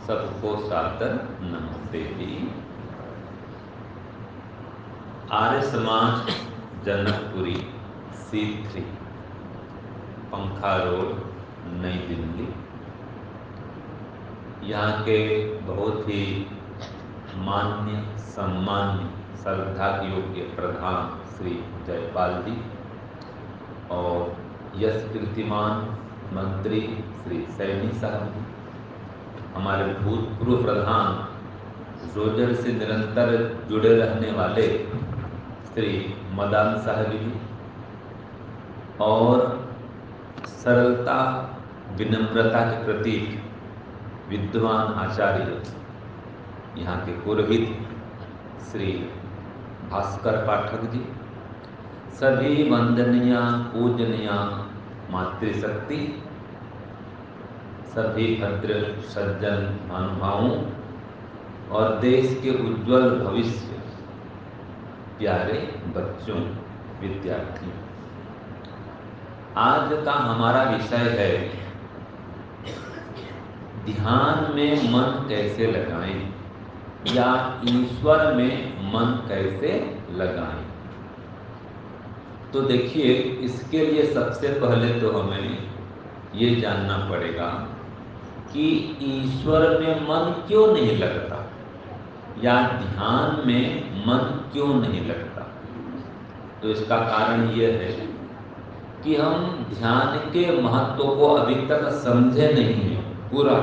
सबको सादर नमस्ते जी। आर्य समाज जनकपुरी C3 पंखा रोड नई दिल्ली। यहाँ के बहुत ही मान्य सम्मान्य श्रद्धा योग्य प्रधान श्री जयपाल जी और यश कीर्तिमान मंत्री श्री सैनी साहब जी, हमारे भूतपूर्व प्रधान रोजर से निरंतर जुड़े रहने वाले श्री मदान साहब जी और सरलता विनम्रता के प्रतीक विद्वान आचार्य यहाँ के पुरोहित श्री भास्कर पाठक जी, सभी वंदनीय पूजनीय मातृशक्ति, सभी भद्र सज्जन महानुभावों और देश के उज्जवल भविष्य प्यारे बच्चों विद्यार्थियों, आज का हमारा विषय है ध्यान में मन कैसे लगाएं या ईश्वर में मन कैसे लगाएं। तो देखिए, इसके लिए सबसे पहले तो हमें ये जानना पड़ेगा कि ईश्वर में मन क्यों नहीं लगता या ध्यान में मन क्यों नहीं लगता। तो इसका कारण ये है कि हम ध्यान के महत्व को अभी तक समझे नहीं हैं पूरा,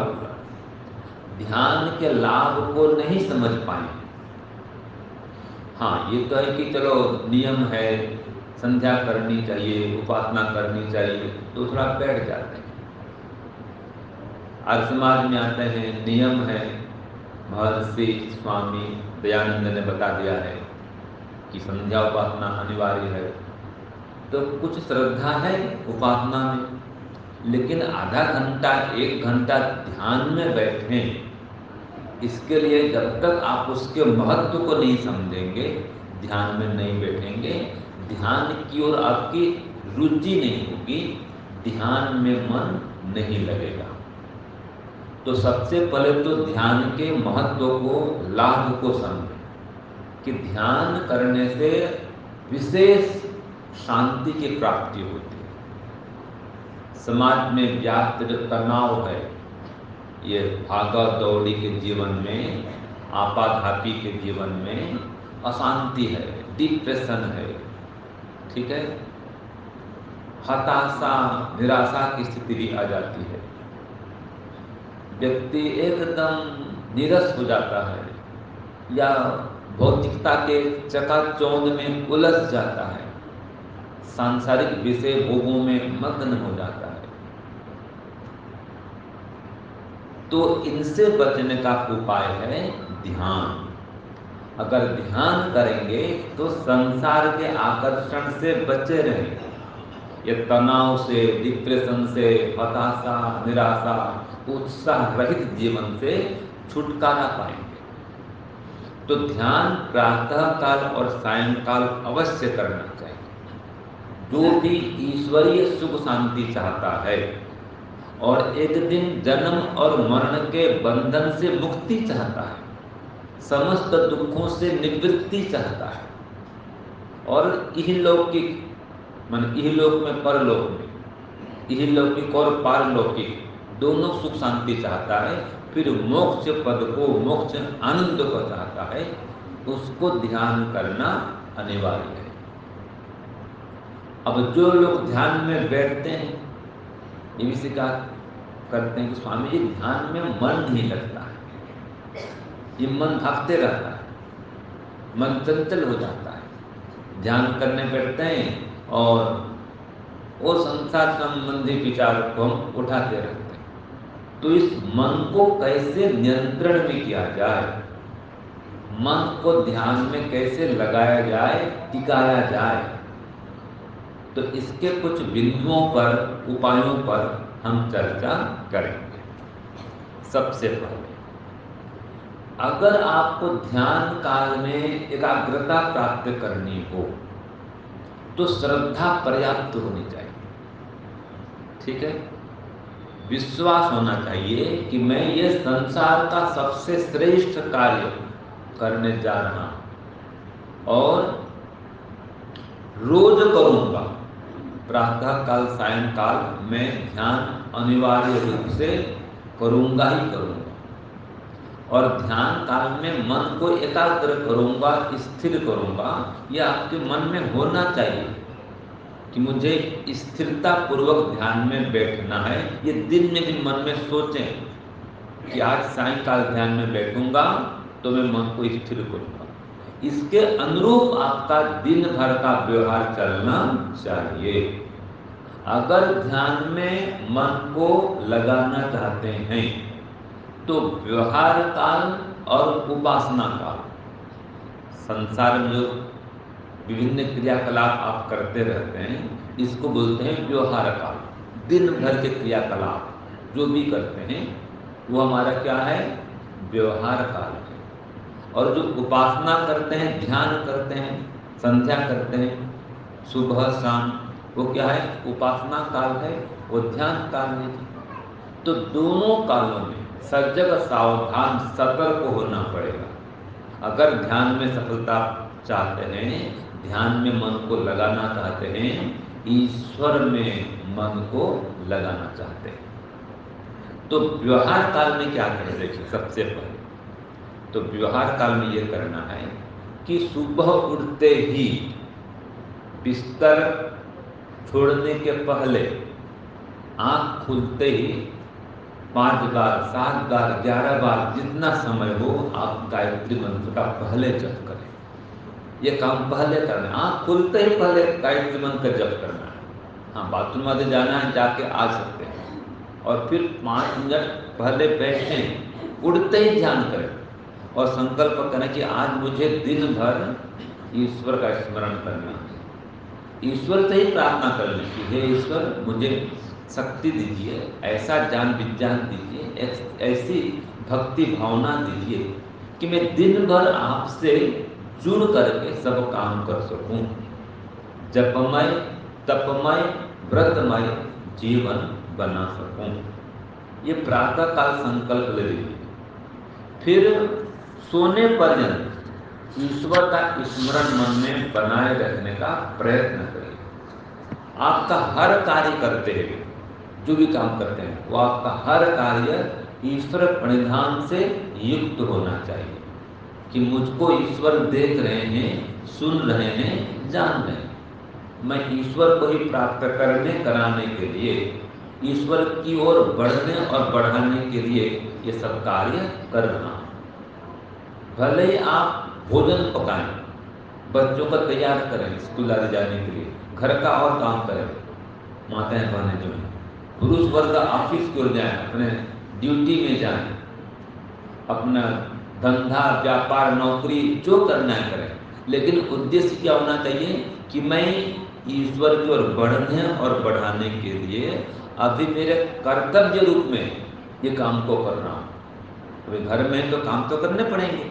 ध्यान के लाभ को नहीं समझ पाए। हाँ, ये तो है कि चलो नियम है, संध्या करनी चाहिए, उपासना करनी चाहिए, तो थोड़ा बैठ जाते हैं। आज समाज में आते हैं, नियम है, महर्षि स्वामी दयानंद ने बता दिया है कि संध्या उपासना अनिवार्य है, तो कुछ श्रद्धा है उपासना में, लेकिन आधा घंटा 1 घंटा ध्यान में बैठें इसके लिए जब तक आप उसके महत्व को नहीं समझेंगे, ध्यान में नहीं बैठेंगे, ध्यान की ओर आपकी रुचि नहीं होगी, ध्यान में मन नहीं लगेगा। तो सबसे पहले तो ध्यान के महत्व को, लाभ को समझें कि ध्यान करने से विशेष शांति की प्राप्ति होती है। समाज में व्याप्त जो तनाव है, ये भागा दौड़ी के जीवन में, आपाधापी के जीवन में अशांति है, डिप्रेशन है, ठीक है, हताशा, निराशा की स्थिति भी आ जाती है। व्यक्ति एकदम निरस हो जाता है या भौतिकता के चकाचौंध में उलझ जाता है, सांसारिक विषय भोगों में मग्न हो जाता है। तो इनसे बचने का उपाय है ध्यान। अगर ध्यान करेंगे तो संसार के आकर्षण से बचे रहेंगे, ये तनाव से, डिप्रेशन से, हताशा, निराशा, उत्साह रहित जीवन से छुटकारा पाएंगे। तो ध्यान प्रातः काल और सायंकाल अवश्य करना चाहिए। जो भी ईश्वरीय सुख शांति चाहता है और एक दिन जन्म और मरण के बंधन से मुक्ति चाहता है, समस्त दुखों से निवृत्ति चाहता है और इहलौकिक, मान इहलोक में परलोक में, इहलौकिक और पारलौकिक दोनों सुख शांति चाहता है, फिर मोक्ष पद को, मोक्ष आनंद को चाहता है, उसको ध्यान करना अनिवार्य है। अब जो लोग ध्यान में बैठते हैं, ये भी शिकायत करते हैं कि स्वामी जी ध्यान में मन नहीं लगता है, ये मन भागते रहता है, मन चंचल हो जाता है। ध्यान करने बैठते हैं और वो संसार संबंधी विचार को हम उठाते रहते हैं। तो इस मन को कैसे नियंत्रण में किया जाए, मन को ध्यान में कैसे लगाया जाए, टिकाया जाए, तो इसके कुछ बिंदुओं पर, उपायों पर हम चर्चा करेंगे। सबसे पहले, अगर आपको ध्यान काल में एकाग्रता प्राप्त करनी हो तो श्रद्धा पर्याप्त होनी चाहिए, ठीक है। विश्वास होना चाहिए कि मैं ये संसार का सबसे श्रेष्ठ कार्य करने जा रहा हूं और रोज करूंगा। प्रातः काल, सायंकाल मैं ध्यान अनिवार्य रूप से करूंगा ही करूंगा और ध्यान काल में मन को एकाग्र करूंगा, स्थिर करूंगा। यह आपके मन में होना चाहिए कि मुझे स्थिरता पूर्वक ध्यान में बैठना है। ये दिन में भी मन में सोचें कि आज सायंकाल ध्यान में बैठूंगा तो मैं मन को स्थिर करूंगा। इसके अनुरूप आपका दिन भर का व्यवहार चलना चाहिए। अगर ध्यान में मन को लगाना चाहते हैं तो व्यवहार काल और उपासना काल, संसार में जो विभिन्न क्रियाकलाप आप करते रहते हैं, इसको बोलते हैं व्यवहार काल। दिन भर के क्रियाकलाप जो भी करते हैं वो हमारा क्या है, व्यवहार काल है। और जो उपासना करते हैं, ध्यान करते हैं, संध्या करते हैं सुबह शाम, वो क्या है, उपासना काल है, वो ध्यान काल है। तो दोनों कालों में सजग, सावधान, सतर्क होना पड़ेगा। अगर ध्यान में सफलता चाहते हैं, ध्यान में मन को लगाना चाहते हैं, ईश्वर में मन को लगाना चाहते हैं, तो व्यवहार काल में क्या करें। देखिए, सबसे पहले तो व्यवहार काल में ये करना है कि सुबह उठते ही, बिस्तर छोड़ने के पहले, आंख खुलते ही 5 बार, 7 बार, 11 बार, जितना समय हो आप गायत्री मंत्र का पहले जप करें। ये काम पहले करना है। आंख खुलते ही पहले गायत्री मंत्र का जप करना है। हाँ, बाथरूम में जाना है, जाके आ सकते हैं और फिर 5 मिनट पहले बैठें, उड़ते ही ध्यान करें और संकल्प करें कि आज मुझे दिन भर ईश्वर का स्मरण करना है। ईश्वर से ही प्रार्थना करनी कि हे ईश्वर, मुझे शक्ति दीजिए, ऐसा ज्ञान विज्ञान दीजिए, ऐसी भक्ति भावना दीजिए कि मैं दिन भर आपसे जुड़ करके सब काम कर सकूं। जपमय तपमय व्रतमय जीवन बना सकूं। ये प्रातः काल संकल्प ले लीजिए। फिर सोने पर्यंत ईश्वर का स्मरण मन में बनाए रखने का प्रयत्न करिए। आपका हर कार्य करते हुए, जो भी काम करते हैं, वो आपका हर कार्य ईश्वर प्रणिधान से युक्त होना चाहिए कि मुझको ईश्वर देख रहे हैं, सुन रहे हैं, जान रहे हैं। मैं ईश्वर को ही प्राप्त करने कराने के लिए, ईश्वर की ओर बढ़ने और बढ़ाने के लिए ये सब कार्य कर रहा हूं। भले ही आप भोजन पकाएं, बच्चों को तैयार करें स्कूल आदि जाने के लिए, घर का और काम करें, माताएं बहनें जो हैं, पुरुष वर्ग ऑफिस की ओर जाएं, अपने ड्यूटी में जाएं, अपना धंधा व्यापार नौकरी जो करना है करें, लेकिन उद्देश्य क्या होना चाहिए कि मैं ईश्वर की ओर बढ़ने और बढ़ाने के लिए अभी मेरे कर्तव्य रूप में ये काम को कर रहा हूँ। अभी घर में तो काम तो करने पड़ेंगे,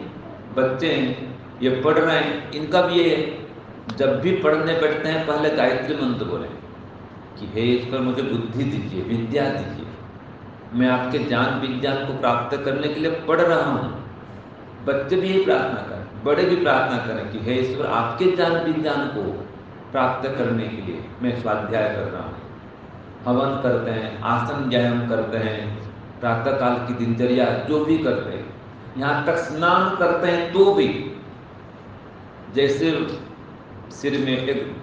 बच्चे हैं ये पढ़ रहे हैं, इनका भी ये जब भी पढ़ने बैठते हैं पहले गायत्री मंत्र बोलें कि हे ईश्वर मुझे बुद्धि दीजिए, विद्या दीजिए, मैं आपके ज्ञान विज्ञान को प्राप्त करने के लिए पढ़ रहा हूँ। बच्चे भी यही प्रार्थना करें, बड़े भी प्रार्थना करें कि हे ईश्वर आपके ज्ञान विज्ञान को प्राप्त करने के लिए मैं स्वाध्याय कर रहा हूँ। हवन करते हैं, आसन व्यायाम करते हैं, प्रातः काल की दिनचर्या जो भी करते हैं, यहाँ तक स्नान करते हैं तो भी जैसे सिर में एक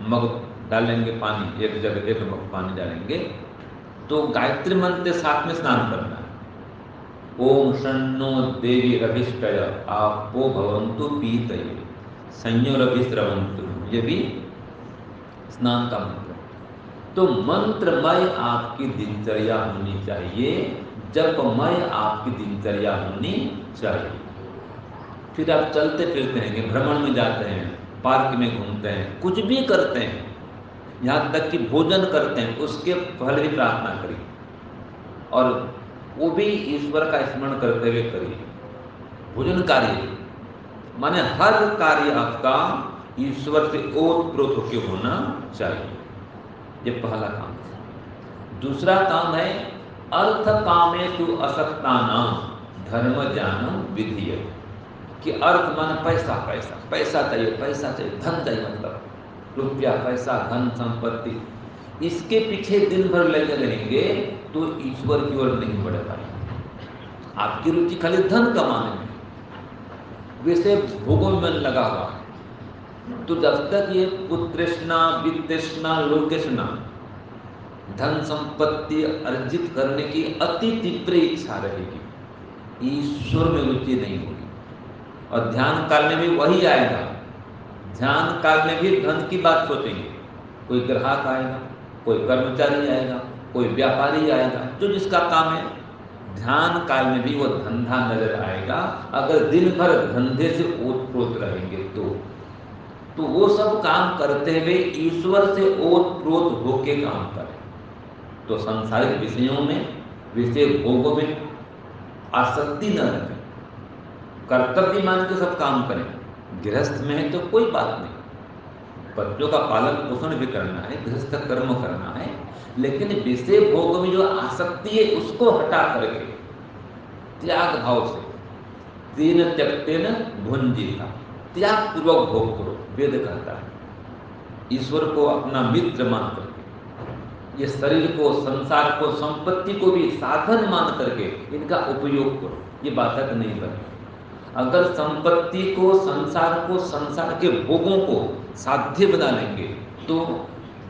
मग डालेंगे पानी, एक जगह एक मग पानी डालेंगे, तो गायत्री मंत्र के साथ में स्नान करना है। ओम शन्नो देवी रभिष्टय आपो भवन्तु पीतये संयोरभिस्रवन्तु, ये भी स्नान का मंत्र। तो मंत्रमय आपकी दिनचर्या होनी चाहिए, जपमय आपकी दिनचर्या होनी चाहिए। फिर आप चलते फिरते हैं, भ्रमण में जाते हैं, पार्क में घूमते हैं, कुछ भी करते हैं, यहाँ तक कि भोजन करते हैं, उसके पहले भी प्रार्थना करिए और वो भी ईश्वर का स्मरण करते हुए करिए। भोजन कार्य माने हर कार्य आपका ईश्वर से ओतप्रोत होकर होना चाहिए। ये पहला काम है। दूसरा काम है अर्थ कामेषु असक्तानां धर्म ज्ञानम विधीये, कि अर्थ माने पैसा, पैसा पैसा चाहिए, पैसा चाहिए, धन चाहिए, मतलब रुपया पैसा धन संपत्ति, इसके पीछे दिन भर लगे रहेंगे तो ईश्वर की ओर नहीं बढ़ पाएंगे। आपकी रुचि खाली धन कमाने में, वैसे भोगों में लगा हुआ, तो जब तक ये पुत्रष्णा वित्तष्णा लोकेष्णा धन संपत्ति अर्जित करने की अति तीव्र इच्छा रहेगी, ईश्वर में रुचि नहीं होगी। और ध्यान काल में भी वही आएगा, ध्यान काल में भी धन की बात सोचेंगे, कोई ग्राहक आएगा, कोई कर्मचारी आएगा, कोई व्यापारी आएगा, जो जिसका काम है, ध्यान काल में भी वो धंधा नजर आएगा। अगर दिन भर धंधे से ओतप्रोत रहेंगे तो वो सब काम करते हुए ईश्वर से ओतप्रोत होके काम करें, तो सांसारिक विषयों में, विषय भोगों में आसक्ति न रखें, कर्तव्य मान के सब काम करें। गृहस्थ में है तो कोई बात नहीं, बच्चों का पालन पोषण भी करना है, गृहस्थ कर्म करना है, लेकिन विषय भोग में जो आसक्ति है उसको हटा करके त्याग भाव से तेन त्यक्तेन भुंजीता, त्याग पूर्वक भोग करो, वेद कहता है। ईश्वर को अपना मित्र मान करके, ये शरीर को, संसार को, संपत्ति को भी साधन मान करके इनका उपयोग करो, ये बाधक नहीं बने। अगर संपत्ति को, संसार को, संसार के भोगों को साध्य बना लेंगे तो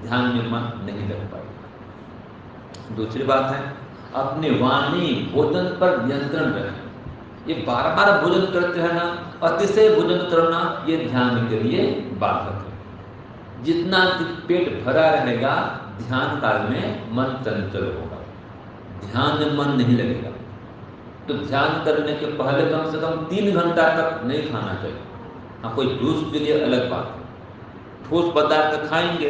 ध्यान में मन नहीं लग पाएगा। दूसरी बात है अपनी वाणी भोजन पर नियंत्रण रखें। ये बार बार भोजन करते रहना, अतिशय भोजन करना, ये ध्यान के लिए बाधक है। जितना पेट भरा रहेगा ध्यान काल में मन चंचल होगा, ध्यान में मन नहीं लगेगा। तो ध्यान करने के पहले कम से कम 3 घंटा तक नहीं खाना चाहिए। हाँ, कोई जूस के लिए अलग बात है, ठोस पदार्थ खाएंगे,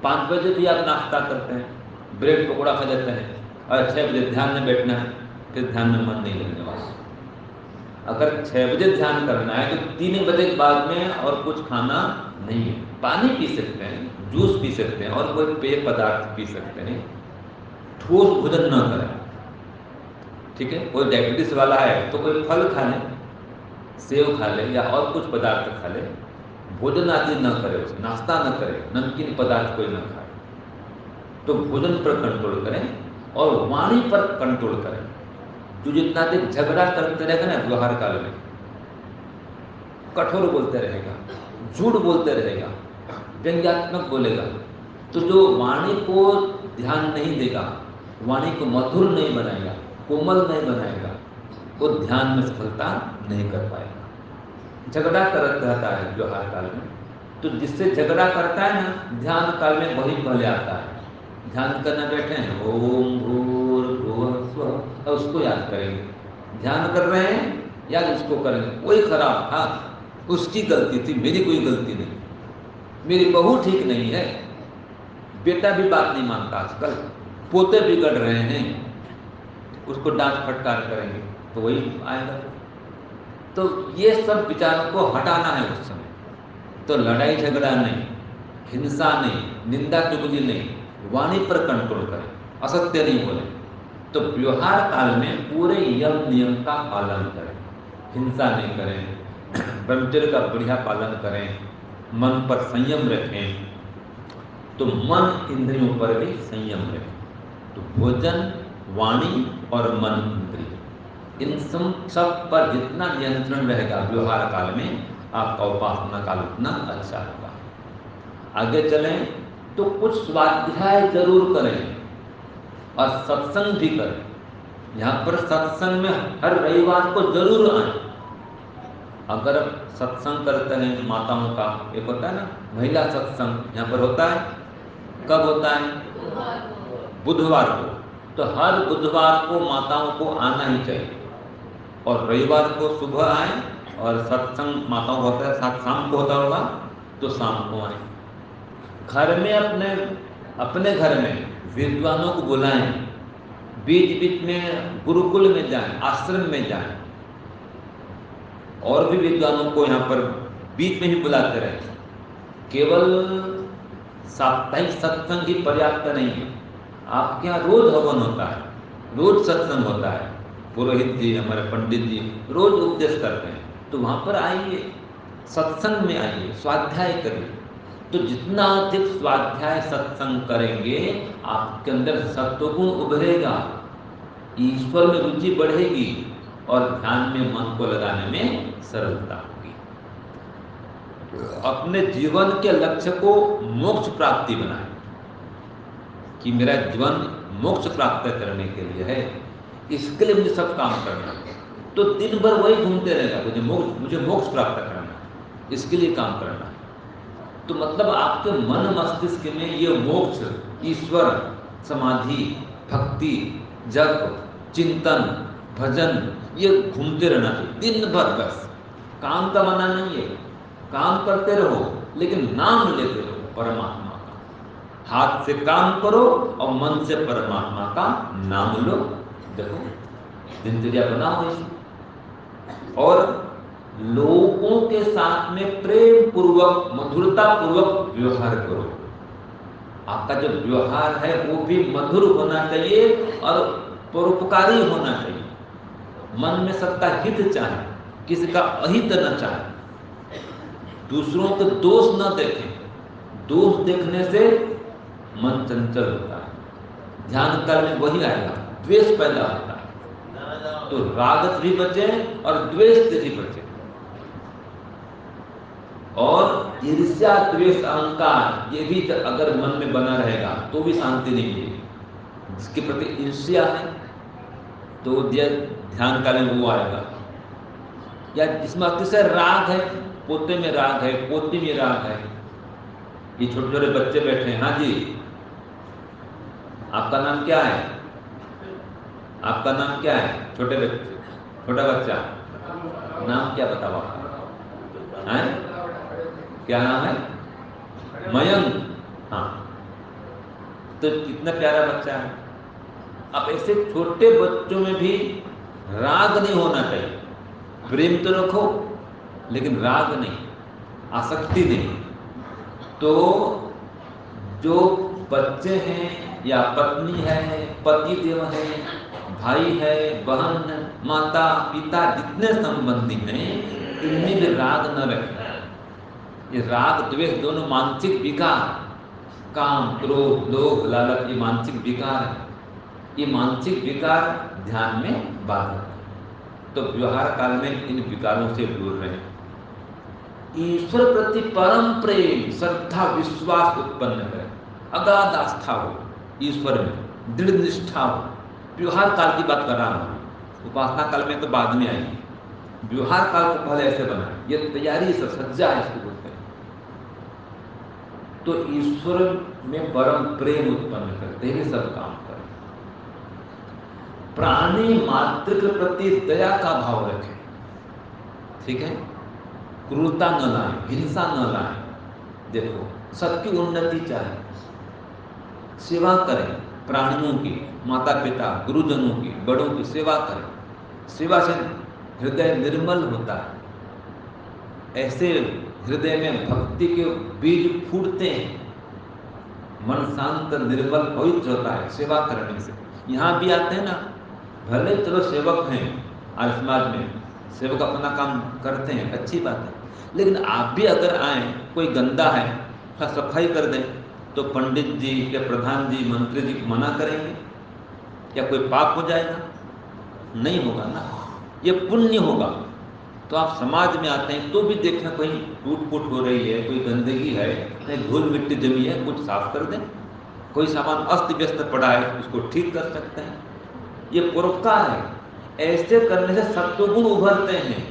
5 बजे भी आप नाश्ता करते हैं, ब्रेड पकौड़ा खा लेते हैं और 6 बजे ध्यान में बैठना है, फिर ध्यान में मन नहीं लगने वाला। अगर 6 बजे ध्यान करना है तो 3 बजे के बाद में और कुछ खाना नहीं है। पानी पी सकते हैं, जूस पी सकते हैं और कोई पेय पदार्थ पी सकते हैं, ठोस भोजन न करें। ठीक है, कोई डायबिटीज वाला है तो कोई फल खा ले, सेव खा ले या और कुछ पदार्थ खा ले, भोजन आदि न करे, नाश्ता न करे, नमकीन पदार्थ कोई न खाए। तो भोजन पर कंट्रोल करें और वाणी पर कंट्रोल करें। जो जितना देर झगड़ा करते रहेगा ना व्यवहार काल में, कठोर बोलते रहेगा, झूठ बोलते रहेगा, व्यंग्यात्मक बोलेगा, तो जो वाणी को ध्यान नहीं देगा, वाणी को मधुर नहीं बनाएगा, कोमल नहीं बनाएगा, वो ध्यान में सफलता नहीं कर पाएगा। झगड़ा करता रहता है व्यवहार काल में, तो जिससे झगड़ा करता है ना, ध्यान काल में वही पहले आता है। ध्यान करने बैठे हैं, ओम भूर्भुवः स्वः, और उसको याद करेंगे। ध्यान कर रहे हैं, याद उसको करेंगे, वही खराब था, उसकी गलती थी, मेरी कोई गलती नहीं, मेरी बहू ठीक नहीं है, बेटा भी बात नहीं मानता आजकल, पोते बिगड़ रहे हैं, उसको डांट फटकार करेंगे तो वही आएगा। तो ये सब विचारों को हटाना है उस समय। तो लड़ाई झगड़ा नहीं, हिंसा नहीं, निंदा चुगली नहीं, वाणी पर कंट्रोल करें, असत्य नहीं बोले। तो व्यवहार काल में पूरे यम नियम का पालन करें, हिंसा नहीं करें, ब्रह्मचर्य का बढ़िया पालन करें, मन पर संयम रखें। तो मन इंद्रियों पर भी संयम रखें। तो भोजन, वाणी और मन इंद्रिय, इन सब पर जितना नियंत्रण रहेगा व्यवहार काल में, आपका उपासना काल उतना अच्छा होगा। आगे चलें तो कुछ स्वाध्याय जरूर करें और सत्संग भी करें। यहाँ पर सत्संग में हर रविवार को जरूर आए। अगर सत्संग करते हैं माताओं का, एक होता है ना महिला सत्संग, यहाँ पर होता है, कब होता है? बुधवार को। तो हर बुधवार को माताओं को आना ही चाहिए, और रविवार को सुबह आए, और सत्संग माताओं होता है साथ शाम को होता होगा, तो शाम को आए। घर में अपने घर में विद्वानों को बुलाएं, बीच बीच में गुरुकुल में जाएं, आश्रम में जाएं, और भी विद्वानों को यहाँ पर बीच में ही बुलाते रहे। केवल साप्ताहिक सत्संग ही पर्याप्त नहीं है, आपके यहाँ रोज हवन होता है, रोज सत्संग होता है, पुरोहित जी, हमारे पंडित जी रोज उपदेश करते हैं, तो वहाँ पर आइए, सत्संग में आइए, स्वाध्याय करिए। तो जितना अधिक स्वाध्याय सत्संग करेंगे, आपके अंदर सत्वगुण उभरेगा, ईश्वर में रुचि बढ़ेगी और ध्यान में मन को लगाने में सरलता होगी। अपने जीवन के लक्ष्य को मोक्ष प्राप्ति बनाएं कि मेरा जीवन मोक्ष प्राप्त करने के लिए है, इसके लिए मुझे सब काम करना है। तो दिन भर वही घूमते रहेगा, मुझे मोक्ष प्राप्त करना है, इसके लिए काम करना है। तो मतलब आपके मन मस्तिष्क में ये मोक्ष, ईश्वर, समाधि, भक्ति, जप, चिंतन, भजन, ये घूमते रहना चाहिए दिन भर। बस काम का मना नहीं है, काम करते रहो, लेकिन नाम लेते रहो परमात्मा का। हाथ से काम करो और मन से परमात्मा का नाम लो। देखो दिनचर्या बनाओ इसे, और लोगों के साथ में प्रेम पूर्वक, मधुरता पूर्वक व्यवहार करो। आपका जो व्यवहार है वो भी मधुर होना चाहिए और परोपकारी होना चाहिए। मन में सबका हित चाहे, किसी का अहित न चाहे, दूसरों के दोष न देखें। दोष देखने से मन चंचल होता है, ध्यान करने वही आएगा, द्वेष पैदा होता है। तो राग से भी बचे और द्वेष से भी बचे। और ईर्ष्या, द्वेष, अहंकार, ये भी अगर मन में बना रहेगा तो भी शांति नहीं मिलेगी। जिसके प्रति ईर्ष्या है तो ध्यान काल में वो आएगा, या जिसमें अतिशय राग है, पोते में राग है, पोती में राग है। ये छोटे छोटे बच्चे बैठे हैं, हाँ जी, आपका नाम क्या है? आपका नाम क्या है? छोटे बच्चे, छोटा बच्चा, नाम क्या बताओ आपका? क्या नाम है? मयंक। हाँ, तो कितना प्यारा बच्चा है। अब ऐसे छोटे बच्चों में भी राग नहीं होना चाहिए। प्रेम तो रखो लेकिन राग नहीं, आसक्ति नहीं। तो जो बच्चे हैं या पत्नी है, पति देव है, भाई है, बहन है, माता पिता, जितने संबंधी हैं, इनमें भी राग न रखें। ये राग द्वेष दोनों मानसिक विकार, काम क्रोध लोभ लालच, ये मानसिक विकार है। ये मानसिक विकार ध्यान में बाधक है। तो व्यवहार काल में इन विकारों से दूर रहें। ईश्वर प्रति परम प्रेम श्रद्धा विश्वास उत्पन्न करें, अगाध आस्था हो ईश्वर में, दृढ़ निष्ठा हो। व्यवहार काल की बात कर रहा हूं, उपासना काल में तो बाद में आएगी। व्यवहार काल को पहले ऐसे बनाए, ये तैयारी से सज्जा है इसको बोलते हैं। तो ईश्वर में परम प्रेम उत्पन्न करते हुए सब काम करें। प्राणी मात्र के प्रति दया का भाव रखें, ठीक है। क्रूरता न लाएं, हिंसा न लाएं। देखो सबकी उन्नति चाहे, सेवा करें प्राणियों की, माता पिता गुरुजनों की, बड़ों की सेवा करें। सेवा से हृदय निर्मल होता है। ऐसे हृदय में भक्ति के बीज फूटते हैं, मन शांत निर्मल पवित्र होता है सेवा करने से। यहाँ भी आते हैं ना, भले चलो सेवक हैं आज समाज में, सेवक अपना काम करते हैं, अच्छी बात है। लेकिन आप भी अगर आए, कोई गंदा है, थोड़ा सफाई कर दें, तो पंडित जी या प्रधान जी मंत्री जी मना करेंगे? क्या कोई पाप हो जाएगा? नहीं होगा ना, ये पुण्य होगा। तो आप समाज में आते हैं तो भी देखना कहीं टूट फूट हो रही है, कोई गंदगी है, कहीं धूल मिट्टी जमी है, कुछ साफ कर दें। कोई सामान अस्त व्यस्त पड़ा है, उसको ठीक कर सकते हैं। ये परोपकार है। ऐसे करने से सत्वगुण उभरते हैं,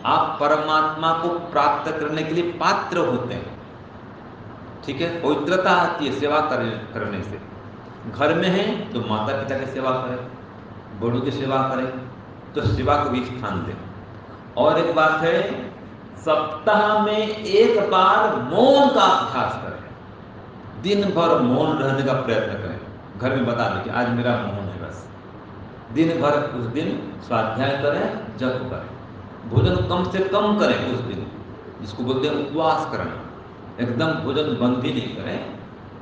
आप परमात्मा को प्राप्त करने के लिए पात्र होते हैं, ठीक है। पवित्रता आती है सेवा करने से। घर में है तो माता पिता की सेवा करें, बड़ों की सेवा करें, तो सेवा को भी स्थान दें। और एक बात है, सप्ताह में एक बार मौन का अभ्यास करें। दिन भर मौन रहने का प्रयत्न करें। घर में बता दें कि आज मेरा मौन है, बस दिन भर उस दिन स्वाध्याय करें, जप करें, भोजन कम से कम करें उस दिन, जिसको बोलते हैं उपवास करना। एकदम भोजन बंद भी नहीं करें,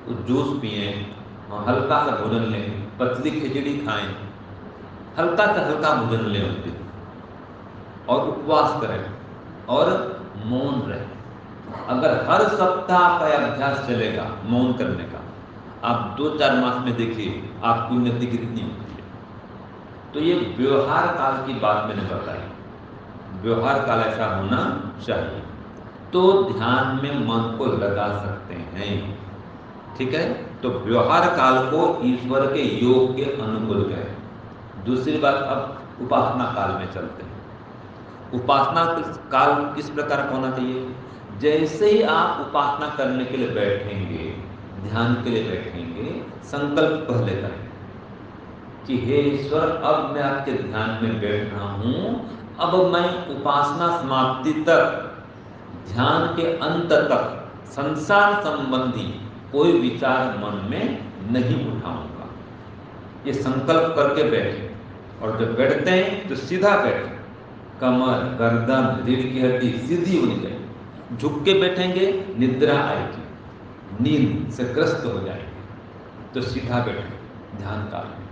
तो जूस पिए, हल्का सा भोजन लें, पतली खिचड़ी खाएं, हल्का से हल्का भोजन लें उस दिन, और उपवास करें और मौन रहें। अगर हर सप्ताह का अभ्यास चलेगा मौन करने का, आप 2-4 मास में देखिए आपकी उन्नति कितनी होती है। तो ये व्यवहार काल की बात मैंने बताई, व्यवहार काल ऐसा होना चाहिए। तो ध्यान में मन को लगा सकते हैं, ठीक है। तो व्यवहार काल को ईश्वर के योग के अनुकूल करें। दूसरी बात, अब उपासना काल में चलते हैं। उपासना काल किस प्रकार का होना चाहिए? जैसे ही आप उपासना करने के लिए बैठेंगे, ध्यान के लिए बैठेंगे, संकल्प पहले करें कि हे ईश्वर, अब मैं आपके ध्यान में बैठ रहा हूं, अब मैं उपासना समाप्ति तक, ध्यान के अंत तक संसार संबंधी कोई विचार मन में नहीं उठाऊंगा। ये संकल्प करके बैठे। और जब बैठते हैं तो सीधा बैठे, कमर गर्दन रीढ़ की हड्डी सीधी होनी चाहिए। झुक के बैठेंगे निद्रा आएगी, नींद से ग्रस्त हो जाएंगे। तो सीधा बैठे ध्यान काल में।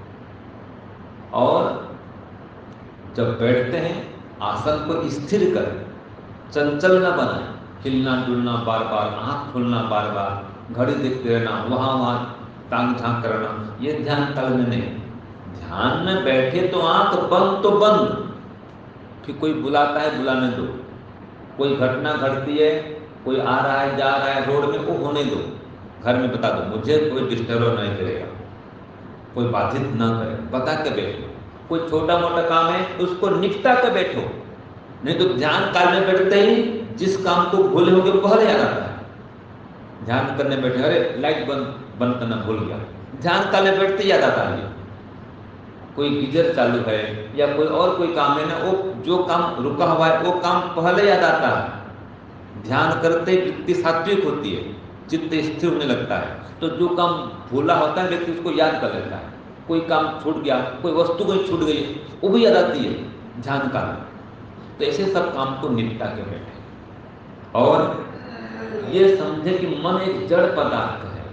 और जब बैठते हैं आसन को स्थिर करें, चंचल न बनाए, हिलना डुलना बार बार, आंख खोलना बार बार, घड़ी देखते रहना, वहां टांग झांक करना, ये ध्यान काल में नहीं। ध्यान में बैठे तो आंख बंद तो बंद, फिर कोई बुलाता है बुलाने दो, कोई घटना घटती है, कोई आ रहा है जा रहा है रोड में, वो होने दो। घर में बता दो मुझे कोई डिस्टर्ब नहीं करेगा, कोई बाधित ना करे, बता के बैठो। कोई छोटा मोटा काम है उसको निपटा के बैठो। नहीं तो ध्यान काल में बैठते ही जिस काम को भूले होंगे वो पहले याद आता है। ध्यान करने बैठे, अरे लाइट बंद करना भूल गया, ध्यान काल में बैठते याद आता है। कोई गीजर चालू है या कोई और कोई काम है ना, वो जो काम रुका हुआ है वो काम पहले याद आता है। ध्यान करते वृत्ति सात्विक होती है, चित्त स्थिर होने लगता है। तो जो काम भूला होता है व्यक्ति उसको याद कर लेता है। कोई काम छूट गया, कोई वस्तु कोई छूट गई, वो भी याद आती है ध्यान काल में। तो ऐसे सब काम को निपटा के बैठे और ये समझे कि मन एक जड़ पदार्थ है,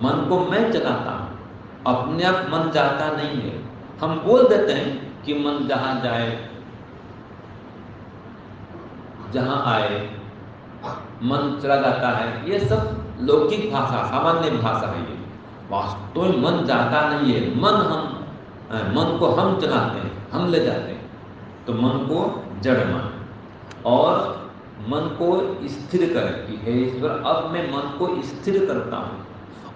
मन को मैं चलाता हूं, अपने आप मन जाता नहीं है। हम बोल देते हैं कि मन जहां जाए जहां आए मन चला जाता है, ये सब लौकिक भाषा, सामान्य भाषा है। ये वास्तव में मन जाता नहीं है। मन को हम चलाते हैं, हम ले जाते हैं। तो मन को जड़ मान और मन को स्थिर करें कि हे ईश्वर, अब मैं मन को स्थिर करता हूं।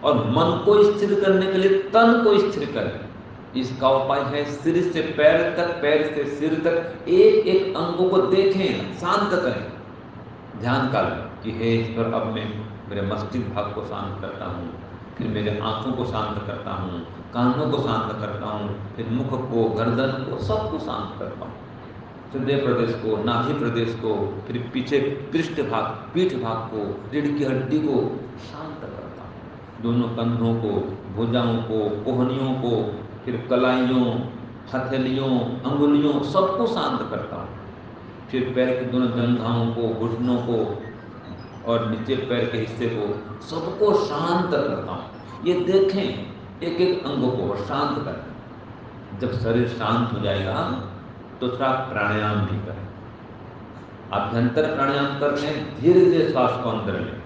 और मन को स्थिर करने के लिए तन को स्थिर करें। इसका उपाय है सिर से पैर तक, पैर से सिर तक एक एक अंगों को देखें, शांत करें ध्यान काल में कि हे ईश्वर, अब मैं मेरे मस्तिष्क भाग को शांत करता हूँ, फिर मेरे आंखों को शांत करता हूँ, कानों को शांत करता हूँ, फिर मुख को, गर्दन को, सबको शांत करता हूँ, हृदय प्रदेश को, नाभि प्रदेश को, फिर पीछे पृष्ठ भाग, पीठ भाग को, रीढ़ की हड्डी को शांत करता हूँ, दोनों कंधों को, भुजाओं को, कोहनियों को, फिर कलाइयों, हथेलियों, अंगुलियों, सबको शांत करता हूँ। फिर पैर के दोनों जंघाओं को, घुटनों को और नीचे पैर के हिस्से को, सबको शांत करता हूँ। ये देखें एक एक अंगों को शांत करें। जब शरीर शांत हो जाएगा तो थोड़ा प्राणायाम भी करें। अभ्यंतर प्राणायाम करते हैं, धीरे धीरे श्वास को अंदर लें,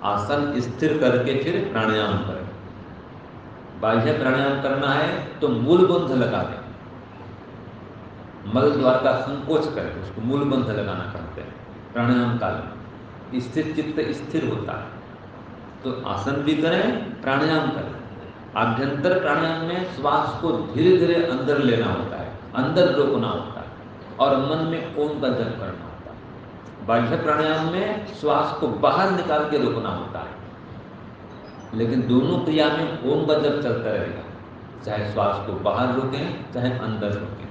आसन स्थिर करके फिर प्राणायाम करें। बाह्य प्राणायाम करना है तो मूल बंध लगा दें, मल द्वार का संकोच करें, उसको मूल बंध लगाना कहते हैं। प्राणायाम काल में स्थिर चित्त स्थिर होता है। तो आसन भी करें, प्राणायाम करें। आभ्यंतर प्राणायाम में श्वास को धीरे धीरे अंदर लेना होता है, अंदर रोकना होता है और मन में ओम का जप करना होता है। बाह्य प्राणायाम में श्वास को बाहर निकाल के रोकना होता है। लेकिन दोनों क्रिया में ओम का जप चलता रहेगा, चाहे श्वास को बाहर रोकें चाहे अंदर रोकें।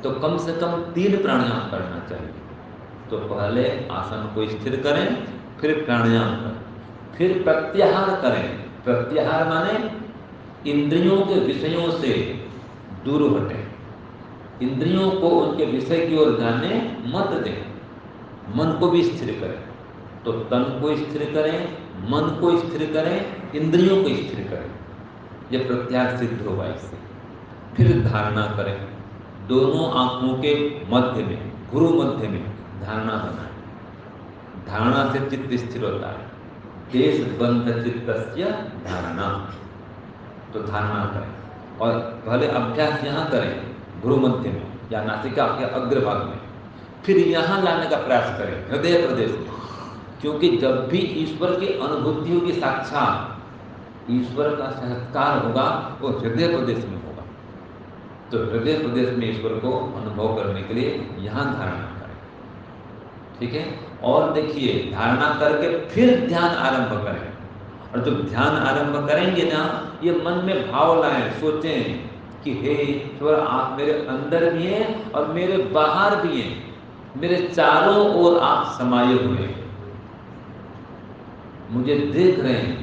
तो कम से कम 3 प्राणायाम करना चाहिए। तो पहले आसन को स्थिर करें, फिर प्राणायाम करें, फिर प्रत्याहार करें। प्रत्याहार माने इंद्रियों के विषयों से दूर हटें, इंद्रियों को उनके विषय की ओर जाने मत दें, मन को भी स्थिर करें। तो तन को स्थिर करें, मन को स्थिर करें, इंद्रियों को स्थिर करें। यह प्रत्याहार सिद्ध होगा इससे। फिर धारणा करें, दोनों आंखों के मध्य में, गुरु मध्य में धारणा बनाएं। धारणा से चित्त स्थिर होता है। देश बंध चित्तस्य धारणा। तो धारणा करें और पहले अभ्यास यहाँ करें गुरु मध्य में या नासिका के अग्रभाग में, फिर यहाँ लाने का प्रयास करें हृदय प्रदेश में। क्योंकि जब भी ईश्वर की अनुभूति होगी, साक्षात ईश्वर का साक्षात्कार होगा, वो हृदय प्रदेश में होगा। तो हृदय प्रदेश में ईश्वर को अनुभव करने के लिए यहाँ धारणा करें, ठीक है। और देखिए, धारणा करके फिर ध्यान आरंभ करें। और जब ध्यान आरंभ करेंगे ना, ये मन में भाव लाएं, सोचें कि हे ईश्वर, आप मेरे अंदर भी हैं और मेरे बाहर भी हैं, मेरे चारों ओर आप समाये हुए हैं, मुझे देख रहे हैं।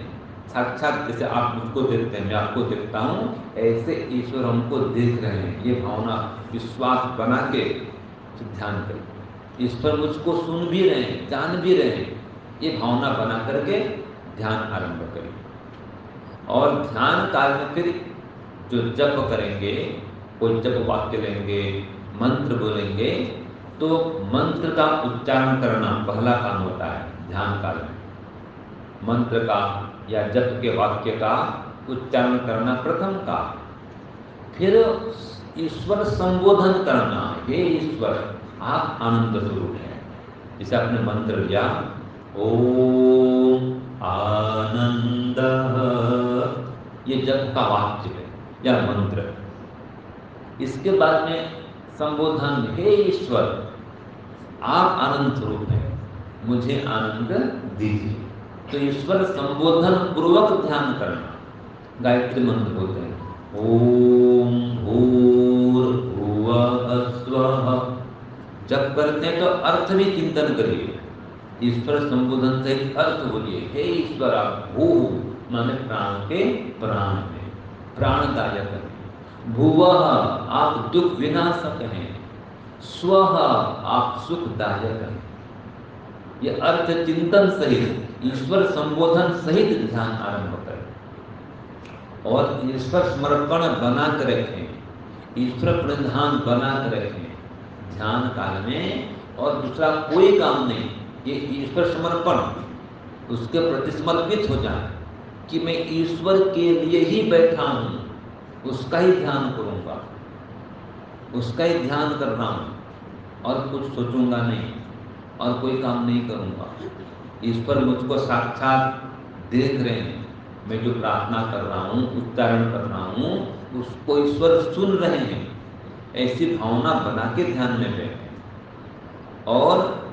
साक्षात जैसे आप मुझको देखते हैं, मैं आपको देखता हूँ, ऐसे ईश्वर हमको देख रहे हैं। ये भावना, विश्वास बना के ध्यान करें। ईश्वर मुझको सुन भी रहे हैं, जान भी रहे हैं, ये भावना बना करके ध्यान आरंभ करें। और ध्यान काल में फिर जो जप करेंगे, कोई जप वाक्य लेंगे, मंत्र बोलेंगे, तो मंत्र का उच्चारण करना पहला काम होता है ध्यान काल में। मंत्र का या जप के वाक्य का उच्चारण करना प्रथम का। फिर ईश्वर संबोधन करना, हे ईश्वर, आप आनंद स्वरूप हैं। जैसे आपने मंत्र लिया, ओम आनंद, ये जप का वाक्य है या मंत्र। इसके बाद में संबोधन, हे ईश्वर, आप आनंद स्वरूप हैं, मुझे आनंद दीजिए। तो ईश्वर संबोधन पूर्वक ध्यान करना। गायत्री मंत्र बोलते हैं, ओम भूर्भुवः स्वः। जब करते हैं तो अर्थ भी चिंतन करिए। ईश्वर संबोधन से अर्थ बोलिए, हे ईश्वर आप भू माने प्राण के प्राण हैं, प्राणदायक हैं। भुवः आप दुख विनाशक हैं, स्वः आप सुखदायक हैं। ये अर्थ चिंतन सहित ईश्वर संबोधन सहित ध्यान आरंभ करें और ईश्वर समर्पण बना कर रखें, ईश्वर प्रणिधान बना कर रखें ध्यान काल में। और दूसरा कोई काम नहीं, ये ईश्वर समर्पण, उसके प्रति समर्पित हो जाए कि मैं ईश्वर के लिए ही बैठा हूं, उसका ही ध्यान करूंगा, उसका ही ध्यान कर रहा हूं और कुछ सोचूंगा नहीं और कोई काम नहीं करूंगा। ईश्वर मुझको साक्षात देख रहे हैं, मैं जो प्रार्थना कर रहा हूं, उच्चारण कर रहा हूं, उसको ईश्वर सुन रहे हैं। ऐसी भावना बना के ध्यान में बैठे। और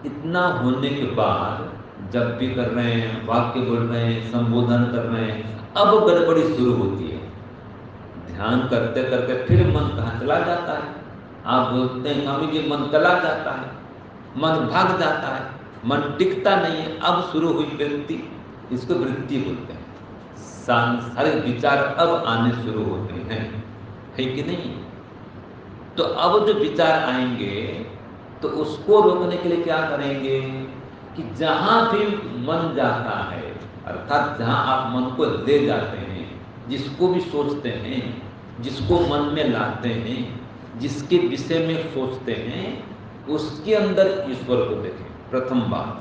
इतना होने के बाद जब भी कर रहे हैं, वाक्य बोल रहे हैं, संबोधन कर रहे हैं, अब गड़बड़ी शुरू होती है। ध्यान करते करते फिर मन कहाँ चला जाता है। आप बोलते हैं स्वामी जी मन चला जाता है, मन भाग जाता है, मन टिकता नहीं है। अब शुरू हुई वृत्ति, इसको वृत्ति बोलते हैं। सांसारिक विचार अब आने शुरू होते हैं, है कि नहीं? तो अब जो विचार आएंगे तो उसको रोकने के लिए क्या करेंगे कि जहां भी मन जाता है, अर्थात जहां आप मन को ले जाते हैं, जिसको भी सोचते हैं, जिसको मन में लाते हैं, जिसके विषय में सोचते हैं, उसके अंदर ईश्वर को देखें। प्रथम बात,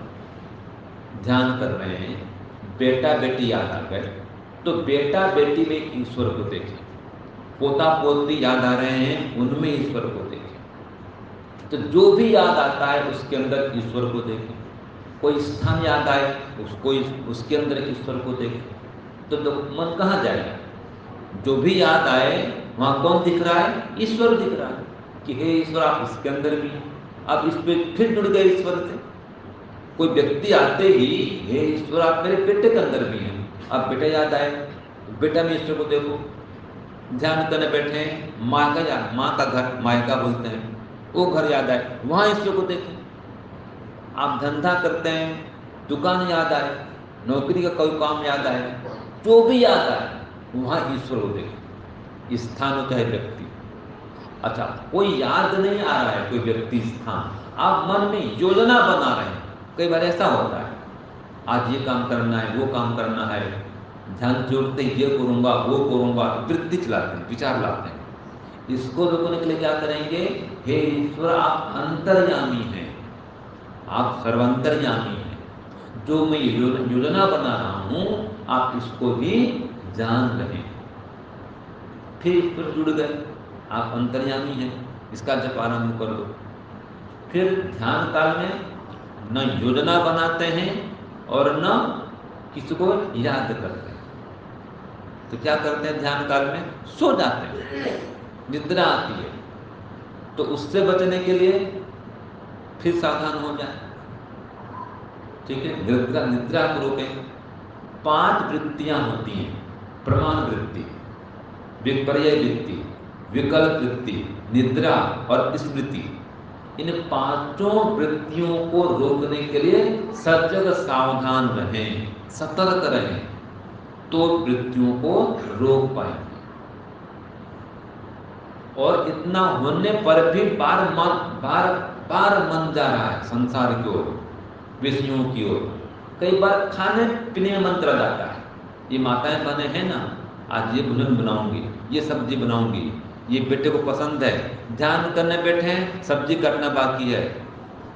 ध्यान कर रहे हैं, बेटा बेटी याद आ गए तो बेटा बेटी में ईश्वर को देखें। पोता पोती याद आ रहे हैं, उनमें ईश्वर को देखें। तो जो भी याद आता है उसके अंदर ईश्वर को देखें। कोई स्थान याद आए उसको, उसके अंदर ईश्वर को देखें। तो मन कहाँ जाएगा? जो भी याद आए वहां कौन दिख रहा है? ईश्वर दिख रहा है कि हे ईश्वर आप इसके अंदर भी। आप इस पे फिर जुड़ गए ईश्वर से। कोई व्यक्ति आते ही हे ईश्वर आप मेरे बेटे के अंदर भी हैं। आप बेटा याद आए, बेटा में ईश्वर को देखो। ध्यान करने बैठे, माँ का याद, माँ का घर मायका बोलते हैं, वो घर याद आए, वहां ईश्वर को देखें। आप धंधा करते हैं, दुकान याद आए, नौकरी का कोई काम याद आए, जो भी याद आए वहां ईश्वर को देखें। स्थान होता है व्यक्ति। अच्छा, कोई याद नहीं आ रहा है, कोई व्यक्ति स्थान, आप मन में योजना बना रहे हैं। कई बार ऐसा होता है, आज ये काम करना है, वो काम करना है, ध्यान जोड़ते ये करूंगा, वो करूंगा, वृत्ति चलाते हैं, विचार लाते हैं। इसको रोकने के लिए क्या करेंगे? हे ईश्वर आप अंतर्यामी हैं, आप सर्वांतर्यामी हैं। जो मैं योजना बना रहा हूं आप इसको भी जान रहे हैं। फिर ईश्वर जुड़ गए, आप अंतर्यामी हैं, इसका जप आरंभ कर दो। फिर ध्यान काल में न योजना बनाते हैं और न किसी को याद करते हैं। तो क्या करते हैं? ध्यान काल में सो जाते हैं, निद्रा आती है। तो उससे बचने के लिए फिर सावधान हो जाए, ठीक है? निद्रा को रोकें। 5 वृत्तियां होती हैं, प्रमाण वृत्ति, विपर्य वृत्ति, विकल्प वृत्ति, निद्रा और स्मृति। इन 5 वृत्तियों को रोकने के लिए सजग सावधान रहें, सतर्क रहें, तो वृत्तियों को रोक पाएंगे। और इतना होने पर भी बार बार मन जा रहा है संसार की ओर, विषयों की ओर। कई बार खाने पीने में मन चला जाता है। ये माताएं बने हैं ना, आज ये भोजन बनाऊंगी, ये सब्जी बनाऊंगी, ये बेटे को पसंद है। ध्यान करने बैठे हैं, सब्जी काटना बाकी है,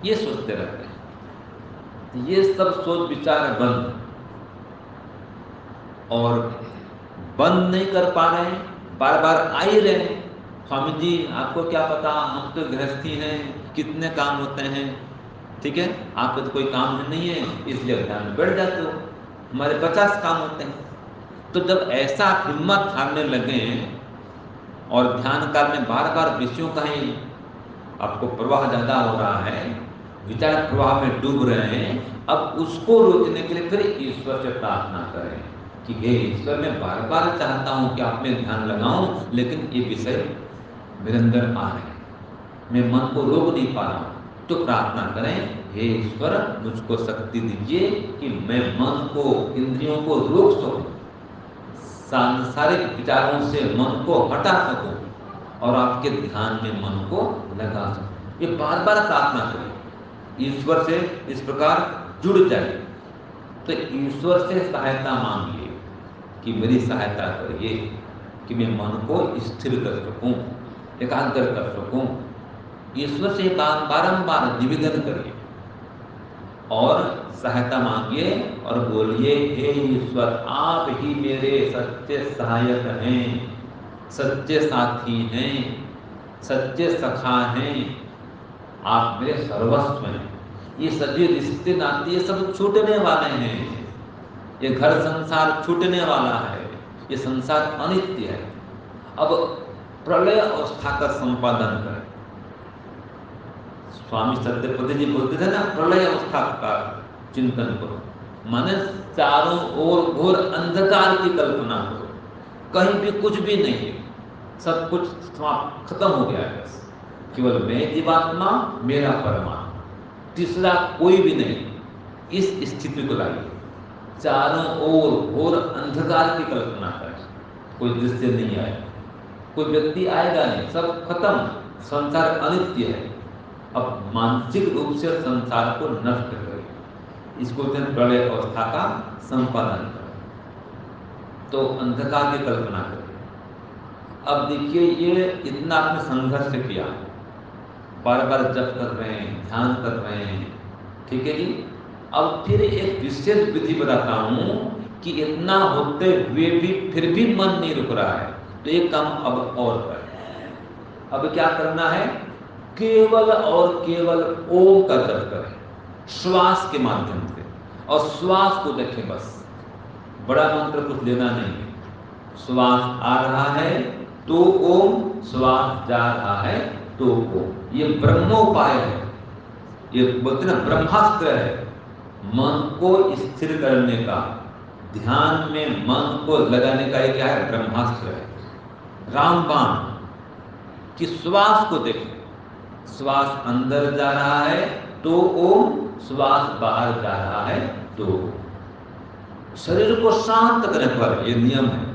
ये सोचते रहते हैं। ये सब सोच विचार बंद, और बंद नहीं कर पा रहे हैं, बार बार आ ही रहे हैं। स्वामी जी आपको क्या पता, हम तो गृहस्थी हैं, कितने काम होते हैं, ठीक है? आपको तो कोई काम नहीं है, इसलिए ध्यान में बैठ जाते हो, हमारे 50 काम होते हैं। तो जब ऐसा हिम्मत हारने लगे और ध्यान काल में बार बार विषयों का ही आपको प्रवाह ज्यादा हो रहा है, विचार प्रवाह में डूब रहे हैं, अब उसको रोकने के लिए फिर ईश्वर से प्रार्थना करें कि हे ईश्वर मैं बार बार चाहता हूं कि आप में ध्यान लगाऊं, लेकिन ये विषय मेरे अंदर आ रहे हैं, मैं मन को रोक नहीं पा रहा हूं। तो प्रार्थना करें, हे ईश्वर मुझको शक्ति दीजिए कि मैं मन को, इंद्रियों को रोक सकूं, सांसारिक विचारों से मन को हटा सकूं और आपके ध्यान में मन को लगा सकूं। ये बार बार प्रार्थना करिए, ईश्वर से इस प्रकार जुड़ जाइए। तो ईश्वर से सहायता मांगिए कि मेरी सहायता करिए कि मैं मन को स्थिर कर सकूं, एकाग्र कर सकूं। ईश्वर से बारंबार निवेदन करिए और सहायता मांगिए और बोलिए, हे ईश्वर आप ही मेरे सच्चे सहायक हैं, सच्चे साथी हैं, सच्चे सखा हैं, आप मेरे सर्वस्व हैं। ये सभी रिश्ते नाते ये सब छूटने वाले हैं, ये घर संसार छूटने वाला है, ये संसार अनित्य है। अब प्रलय अवस्था का संपादन करें। स्वामी सत्यपति जी बोलते थे ना, प्रलय अवस्था का चिंतन करो, माने चारों ओर घोर अंधकार की कल्पना करो, कहीं भी कुछ भी नहीं है, सब कुछ समाप्त खत्म हो गया है, बस केवल मैं जीवात्मा, मेरा परमात्मा, तीसरा कोई भी नहीं। इस स्थिति को लाइए, चारों ओर घोर अंधकार की कल्पना करें, कोई दृश्य नहीं आएगा, कोई व्यक्ति आएगा नहीं, सब खत्म, संसार अनित्य है। अब मानसिक रूप से संसार को नष्ट करें, इसको प्रलय अवस्था का संपादन करें। तो अंधकार की कल्पना करें। अब देखिए, ये इतना आपने संघर्ष किया, बार बार जप कर रहे हैं, ध्यान कर रहे हैं, ठीक है जी। अब फिर एक विशेष विधि बताता हूं कि इतना होते हुए भी फिर भी मन नहीं रुक रहा है, तो एक काम अब और करें। अब क्या करना है, केवल और केवल ओम का जप करें, श्वास के माध्यम से, और श्वास को देखें बस, बड़ा मंत्र कुछ लेना नहीं है। श्वास आ रहा है तो ओम, श्वास जा रहा है तो ओम। ये ब्रह्मोपाय है, ये बोलते ना ब्रह्मास्त्र है, मन को स्थिर करने का, ध्यान में मन को लगाने का। ये क्या है, ब्रह्मास्त्र है, रामबाण। कि श्वास को देखें, श्वास अंदर जा रहा है तो ओम, श्वास बाहर जा रहा है तो ओम। शरीर को शांत करने पर यह नियम है,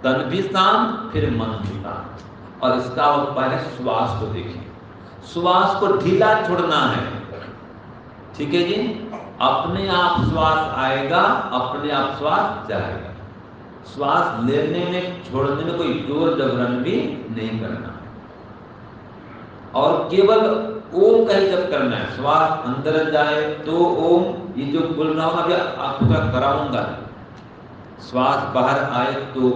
तन भी शांत फिर मन भी शांत। और इसका उपाय है, श्वास को देखिए, श्वास को ढीला छोड़ना है, ठीक है जी। अपने आप श्वास आएगा, अपने आप श्वास जाएगा। श्वास लेने में छोड़ने में कोई जोर जबरन भी नहीं करना है, और केवल ओम का ही जप करना है। श्वास अंदर जाए तो ओम, ये जो बोल रहा हूं अभी आपको क्या कराऊंगा, श्वास बाहर आए तो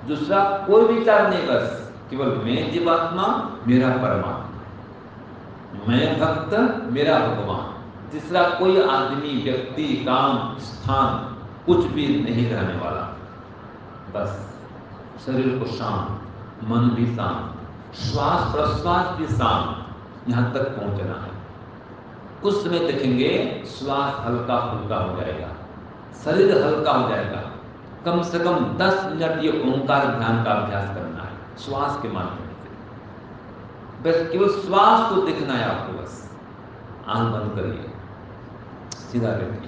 दूसरा कोई विचार नहीं, बस केवल मैं जीवात्मा, मेरा परमात्मा, मैं भक्त, मेरा भगवान। तीसरा कोई आदमी, व्यक्ति, काम, स्थान कुछ भी नहीं रहने वाला, बस शरीर को शांत, मन भी शांत, श्वास प्रश्वास भी शांत, यहां तक पहुंचना है। कुछ समय देखेंगे श्वास हल्का फुल्का हो जाएगा, शरीर हल्का हो जाएगा। कम से कम 10 मिनट ये ओंकार ध्यान का अभ्यास करना है, श्वास के माध्यम से। बस केवल श्वास को देखना है आपको, बस आंख बंद करिए, सीधा बैठिए।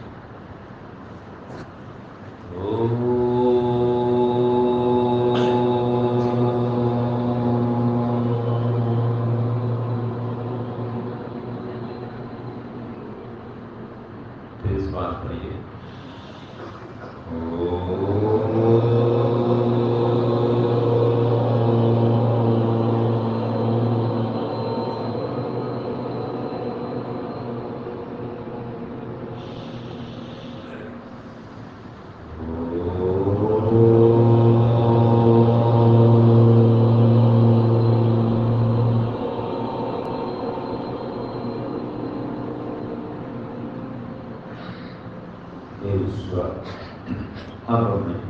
फिर श्वास करिए, अब मैं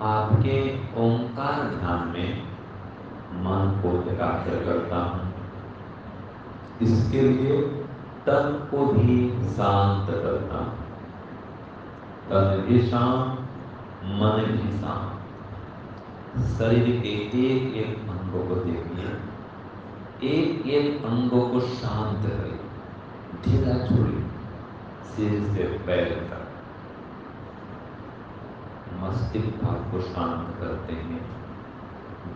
आपके ओंकार ध्यान में मन को एकाग्र करता हूं। इसके लिए तन को भी शांत करता हूं, तन भी शांत, मन भी शांत। शरीर के एक एक अंगों को देखिए, एक एक अंगों को शांत करें, ढीला छोड़िए, सिर से पैर तक। मस्तिष्क भाग को शांत करते हैं,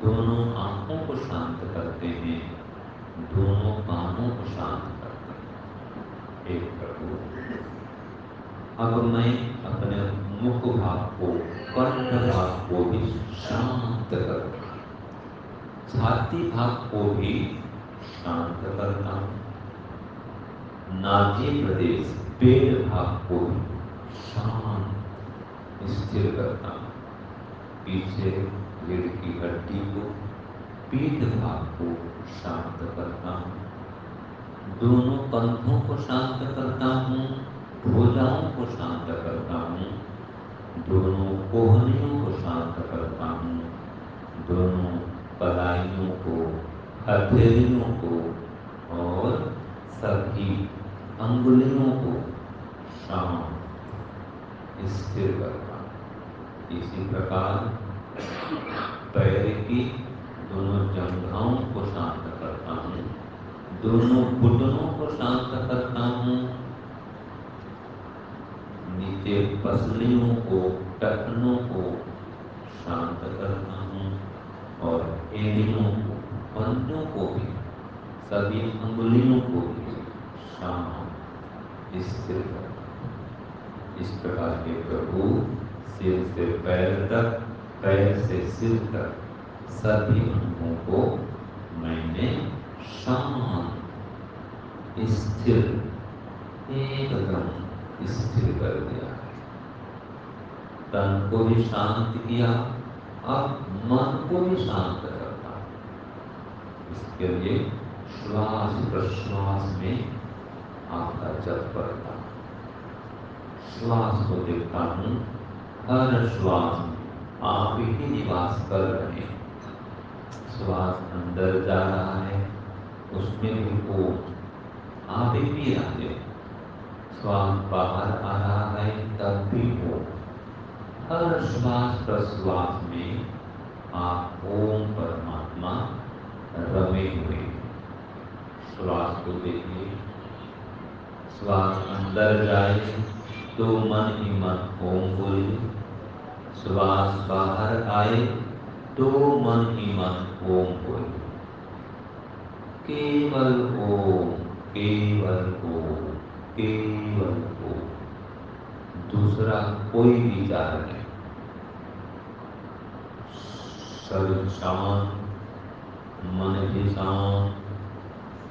दोनों आंखों को शांत करते हैं, दोनों कानों को शांत करते हैं। एक प्रभु, अब मैं अपने मुख भाग को, कंठ भाग को भी शांत करता हूं, छाती भाग को भी शांत करता हूं, नाभि प्रदेश पेट भाग को भी शांत स्थिर करता हूं, पीछे रीढ़ की हड्डी को, पीठ भाग को शांत करता हूं, दोनों कंधों को शांत करता हूं, भुजाओं को शांत करता हूं, दोनों कोहनियों को शांत करता हूं, दोनों कलाइयों को, हथेलियों को और सभी अंगुलियों को शांत स्थिर करता हूं। इसी प्रकार पैर की दोनों जंघाओं को शांत करता हूं, दोनों घुटनों को शांत करता हूं, नीचे पसलियों को, टखनों को शांत करता हूं और एड़ियों को, पंजों को भी, सभी अंगुलियों को भी शांत स्थिर करता हूं। इस प्रकार के प्रभु सिर से पैर तक, पैर से सिर तक सभी अंगों को मैंने शांत स्थिर एकदम स्थिर कर दिया। तन को भी शांत किया, अब मन को भी शांत करता। इसके लिए श्वास प्रश्वास में आपका जप करता, श्वास को देखता हूं, हर श्वास में आप ही निवास कर रहे हैं। श्वास अंदर जा रहा है, उसमें भी ओम आप ही पी रहे हैं। श्वास बाहर आ रहा है, तब भी ओम। हर श्वास प्रश्वास में आप ओम परमात्मा रमे हुए। श्वास को देखिए, श्वास अंदर जाए तो मन ही मन ओम बोलिए, श्वास बाहर आए तो मन ही मन ओम बोलिए। केवल ओम, केवल ओम, केवल ओम, दूसरा कोई विचार नहीं। शरीर शांत, मन भी शांत,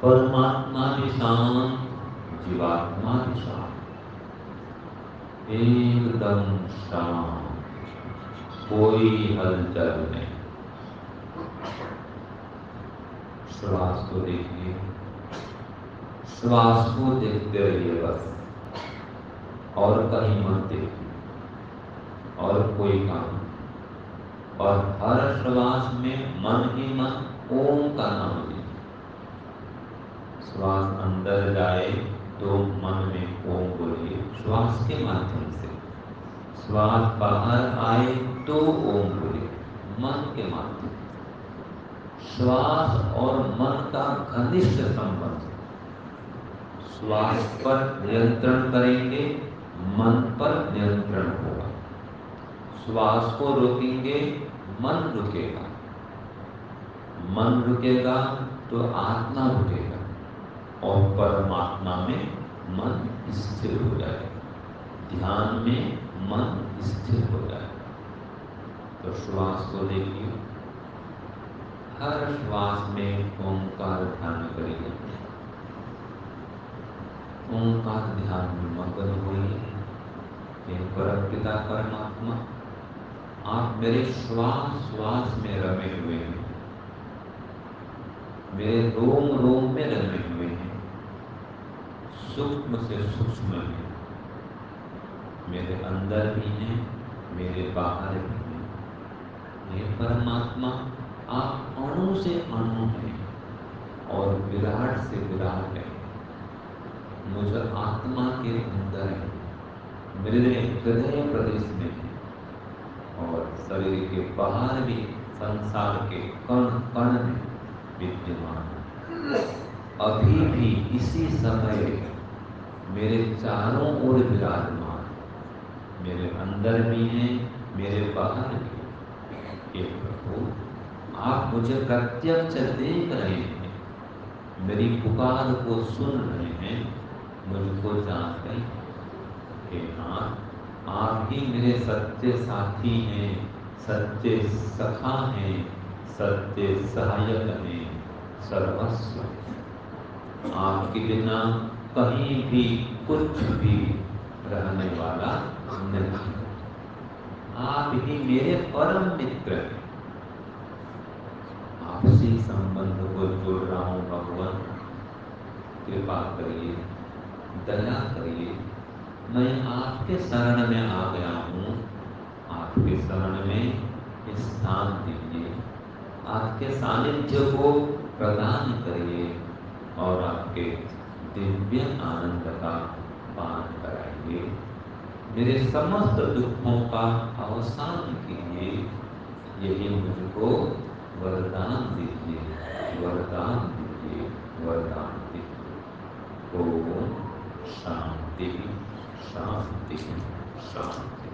परमात्मा भी शांत, जीवात्मा भी शांत, एकदम शांत, कोई हलचल नहीं। श्वास को देखिए, श्वास को देखते रहिए बस, और कहीं मत देखिए, और कोई काम। और हर श्वास में मन ही मन ओम का नाम लीजिए। श्वास अंदर जाए तो मन में ओम बोलिए श्वास के माध्यम से, श्वास बाहर आए तो ओम बोलिए मन के माध्यम से। श्वास और मन का घनिष्ठ संबंध। श्वास पर नियंत्रण करेंगे, मन पर नियंत्रण होगा। श्वास को रोकेंगे, मन रुकेगा। मन रुकेगा तो आत्मा रुकेगा और परमात्मा में मन स्थिर हो जाएगा, ध्यान में मन स्थिर हो जाएगा। तो श्वास को देखिए, हर श्वास में ओंकार ध्यान करिए, ओंकार ध्यान में मग्न होइए। हे परमपिता परमात्मा, आप मेरे श्वास श्वास में रमे हुए हैं, मेरे रोम रोम में रमे हुए हैं, सूक्ष्म से सूक्ष्म हैं, मेरे अंदर भी हैं, मेरे बाहर भी हैं। हे परमात्मा, आप अणु से अणु हैं और विराट से विराट हैं। मुझ आत्मा के अंदर है, मेरे हृदय प्रदेश में है और शरीर के बाहर भी संसार के कण कण में विद्यमान है। अभी भी इसी समय मेरे चारों ओर विराजमान, मेरे अंदर भी हैं, मेरे बाहर भी हैं। हे प्रभु, आप मुझे प्रत्यक्ष देख रहे हैं, मेरी पुकार को सुन रहे हैं, मुझको जान रहे हैं। हे नाथ, आप ही मेरे सच्चे साथी हैं, सच्चे सखा हैं, सच्चे सहायक हैं, सर्वस्व हैं। आपके बिना कहीं भी कुछ भी रहने वाला नहीं। आप ही मेरे परम मित्र हैं। आपसी संबंध को जोड़ रहा हूं भगवान, कृपा करिए, दया करिए। मैं आपके शरण में आ गया हूँ, आपके शरण में स्थान दीजिए, आपके सानिध्य को प्रदान करिए और आपके दिव्य आनंद का पान कराइए। मेरे समस्त दुखों का अवसान कीजिए, यही मुझको वरदान दीजिए, वरदान दीजिए, वरदान दीजिए। ओम शांति शांति शांति।